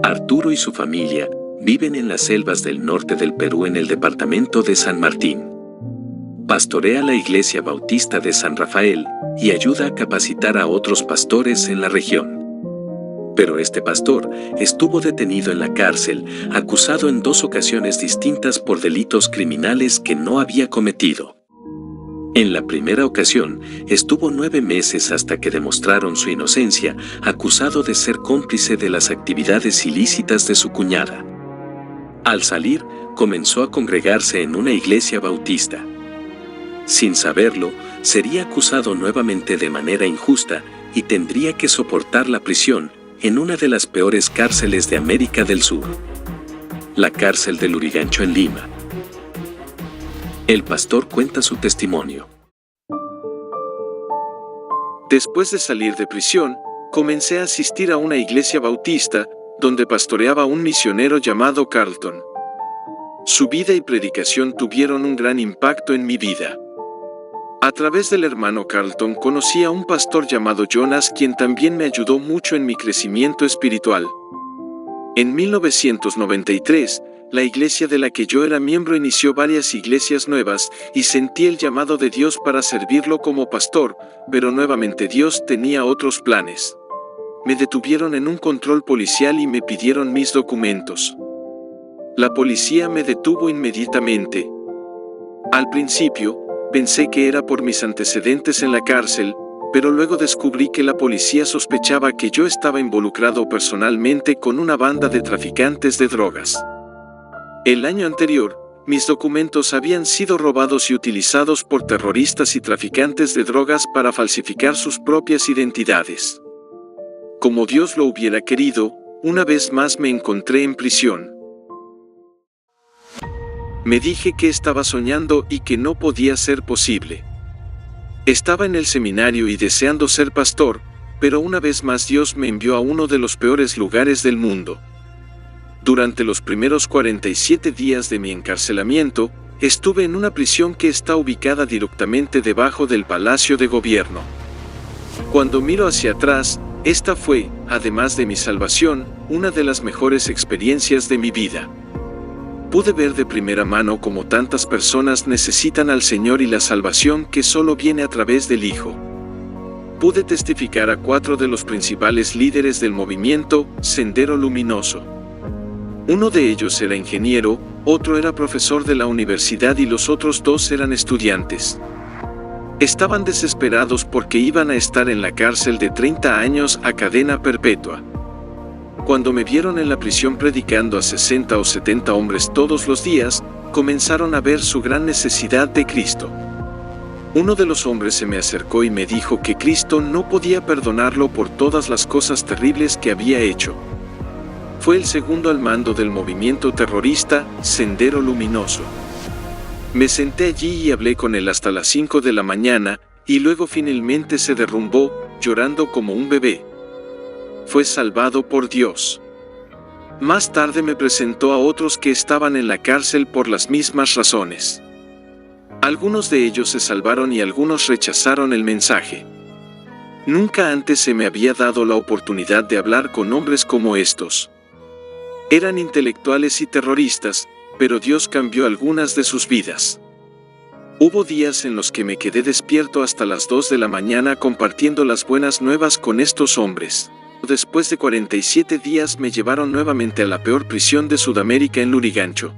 Arturo y su familia viven en las selvas del norte del Perú en el departamento de San Martín. Pastorea la Iglesia Bautista de San Rafael y ayuda a capacitar a otros pastores en la región. Pero este pastor estuvo detenido en la cárcel, acusado en 2 ocasiones distintas por delitos criminales que no había cometido. En la primera ocasión, estuvo 9 meses hasta que demostraron su inocencia, acusado de ser cómplice de las actividades ilícitas de su cuñada. Al salir, comenzó a congregarse en una iglesia bautista. Sin saberlo, sería acusado nuevamente de manera injusta y tendría que soportar la prisión en una de las peores cárceles de América del Sur, la cárcel de Lurigancho en Lima. El pastor cuenta su testimonio. Después de salir de prisión, comencé a asistir a una iglesia bautista, donde pastoreaba un misionero llamado Carlton. Su vida y predicación tuvieron un gran impacto en mi vida. A través del hermano Carlton conocí a un pastor llamado Jonas, quien también me ayudó mucho en mi crecimiento espiritual. En 1993, la iglesia de la que yo era miembro inició varias iglesias nuevas y sentí el llamado de Dios para servirlo como pastor, pero nuevamente Dios tenía otros planes. Me detuvieron en un control policial y me pidieron mis documentos. La policía me detuvo inmediatamente. Al principio, pensé que era por mis antecedentes en la cárcel, pero luego descubrí que la policía sospechaba que yo estaba involucrado personalmente con una banda de traficantes de drogas. El año anterior, mis documentos habían sido robados y utilizados por terroristas y traficantes de drogas para falsificar sus propias identidades. Como Dios lo hubiera querido, una vez más me encontré en prisión. Me dije que estaba soñando y que no podía ser posible. Estaba en el seminario y deseando ser pastor, pero una vez más Dios me envió a uno de los peores lugares del mundo. Durante los primeros 47 días de mi encarcelamiento, estuve en una prisión que está ubicada directamente debajo del Palacio de Gobierno. Cuando miro hacia atrás, esta fue, además de mi salvación, una de las mejores experiencias de mi vida. Pude ver de primera mano cómo tantas personas necesitan al Señor y la salvación que solo viene a través del Hijo. Pude testificar a 4 de los principales líderes del movimiento Sendero Luminoso. Uno de ellos era ingeniero, otro era profesor de la universidad y los otros 2 eran estudiantes. Estaban desesperados porque iban a estar en la cárcel de 30 años a cadena perpetua. Cuando me vieron en la prisión predicando a 60 o 70 hombres todos los días, comenzaron a ver su gran necesidad de Cristo. Uno de los hombres se me acercó y me dijo que Cristo no podía perdonarlo por todas las cosas terribles que había hecho. Fue el segundo al mando del movimiento terrorista Sendero Luminoso. Me senté allí y hablé con él hasta las 5 de la mañana, y luego finalmente se derrumbó, llorando como un bebé. Fue salvado por Dios. Más tarde me presentó a otros que estaban en la cárcel por las mismas razones. Algunos de ellos se salvaron y algunos rechazaron el mensaje. Nunca antes se me había dado la oportunidad de hablar con hombres como estos. Eran intelectuales y terroristas, pero Dios cambió algunas de sus vidas. Hubo días en los que me quedé despierto hasta las 2 de la mañana compartiendo las buenas nuevas con estos hombres. Después de 47 días me llevaron nuevamente a la peor prisión de Sudamérica en Lurigancho.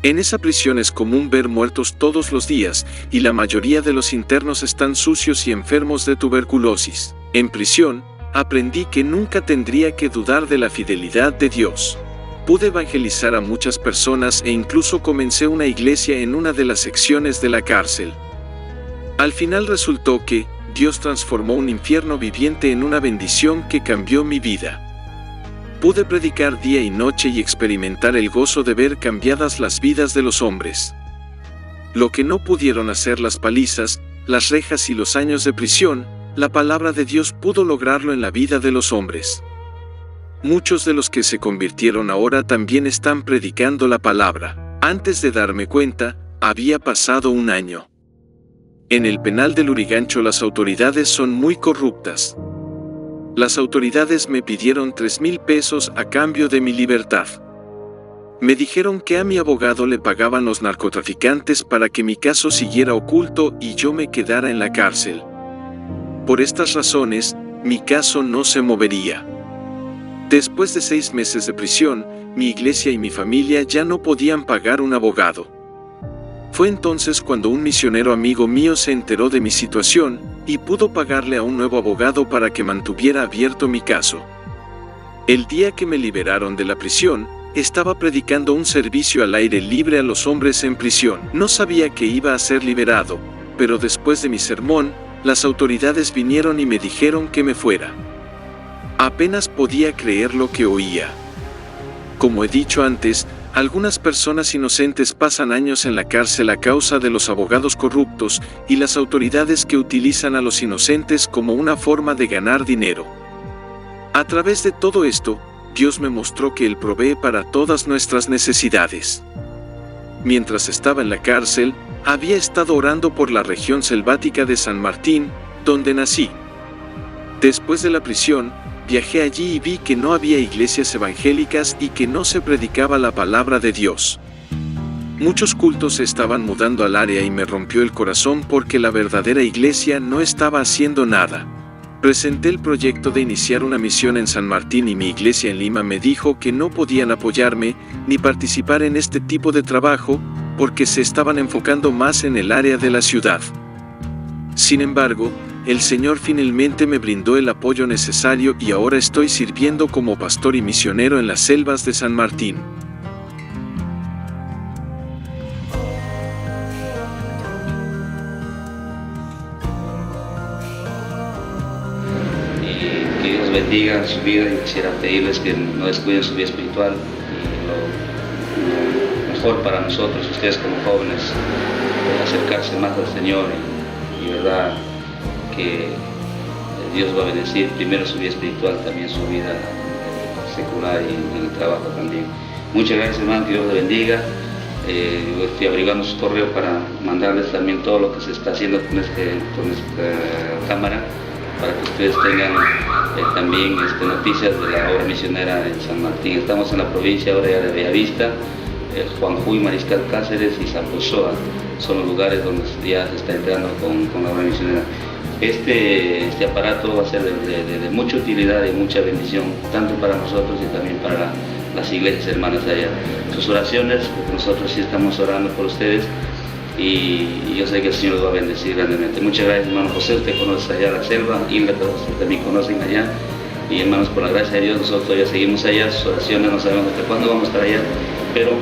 En esa prisión es común ver muertos todos los días, y la mayoría de los internos están sucios y enfermos de tuberculosis. En prisión, aprendí que nunca tendría que dudar de la fidelidad de Dios. Pude evangelizar a muchas personas e incluso comencé una iglesia en una de las secciones de la cárcel. Al final resultó que Dios transformó un infierno viviente en una bendición que cambió mi vida. Pude predicar día y noche y experimentar el gozo de ver cambiadas las vidas de los hombres. Lo que no pudieron hacer las palizas, las rejas y los años de prisión, la palabra de Dios pudo lograrlo en la vida de los hombres. Muchos de los que se convirtieron ahora también están predicando la palabra. Antes de darme cuenta, había pasado un año. En el penal de Lurigancho las autoridades son muy corruptas. Las autoridades me pidieron 3,000 pesos a cambio de mi libertad. Me dijeron que a mi abogado le pagaban los narcotraficantes para que mi caso siguiera oculto y yo me quedara en la cárcel. Por estas razones, mi caso no se movería. Después de 6 meses de prisión, mi iglesia y mi familia ya no podían pagar un abogado. Fue entonces cuando un misionero amigo mío se enteró de mi situación y pudo pagarle a un nuevo abogado para que mantuviera abierto mi caso. El día que me liberaron de la prisión, estaba predicando un servicio al aire libre a los hombres en prisión. No sabía que iba a ser liberado, pero después de mi sermón, las autoridades vinieron y me dijeron que me fuera. Apenas podía creer lo que oía. Como he dicho antes, algunas personas inocentes pasan años en la cárcel a causa de los abogados corruptos y las autoridades que utilizan a los inocentes como una forma de ganar dinero. A través de todo esto, Dios me mostró que Él provee para todas nuestras necesidades. Mientras estaba en la cárcel, había estado orando por la región selvática de San Martín, donde nací. Después de la prisión, viajé allí y vi que no había iglesias evangélicas y que no se predicaba la palabra de Dios. Muchos cultos se estaban mudando al área y me rompió el corazón porque la verdadera iglesia no estaba haciendo nada. Presenté el proyecto de iniciar una misión en San Martín y mi iglesia en Lima me dijo que no podían apoyarme ni participar en este tipo de trabajo porque se estaban enfocando más en el área de la ciudad. Sin embargo, el Señor finalmente me brindó el apoyo necesario y ahora estoy sirviendo como pastor y misionero en las selvas de San Martín. Que Dios bendiga su vida y quisiera pedirles que no descuiden su vida espiritual y lo mejor para nosotros, ustedes como jóvenes, acercarse más al Señor y verdad que Dios va a bendecir primero su vida espiritual, también su vida secular y en el trabajo también. Muchas gracias, hermano, que Dios le bendiga. Estoy averiguando su correo para mandarles también todo lo que se está haciendo con esta cámara, para que ustedes tengan también noticias de la obra misionera en San Martín. Estamos en la provincia ahora ya de Bellavista, Juanjuy, Mariscal Cáceres y San Pozoa. Son los lugares donde ya se está entrando con la obra misionera. Este aparato va a ser de mucha utilidad y mucha bendición, tanto para nosotros y también para las iglesias hermanas de allá. Sus oraciones, porque nosotros sí estamos orando por ustedes y yo sé que el Señor los va a bendecir grandemente. Muchas gracias, hermano José, usted conoce allá la selva, Hilda, todos también conocen allá. Y hermanos, por la gracia de Dios, nosotros todavía seguimos allá, sus oraciones, no sabemos hasta cuándo vamos a estar allá, pero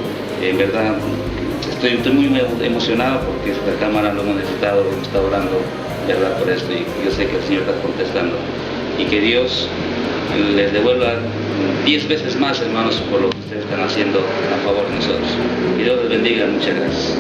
en verdad estoy muy emocionado porque esta cámara lo hemos necesitado, hemos estado orando, verdad, por esto, y yo sé que el Señor está contestando. Y que Dios les devuelva 10 veces más, hermanos, por lo que ustedes están haciendo a favor de nosotros. Que Dios les bendiga, muchas gracias.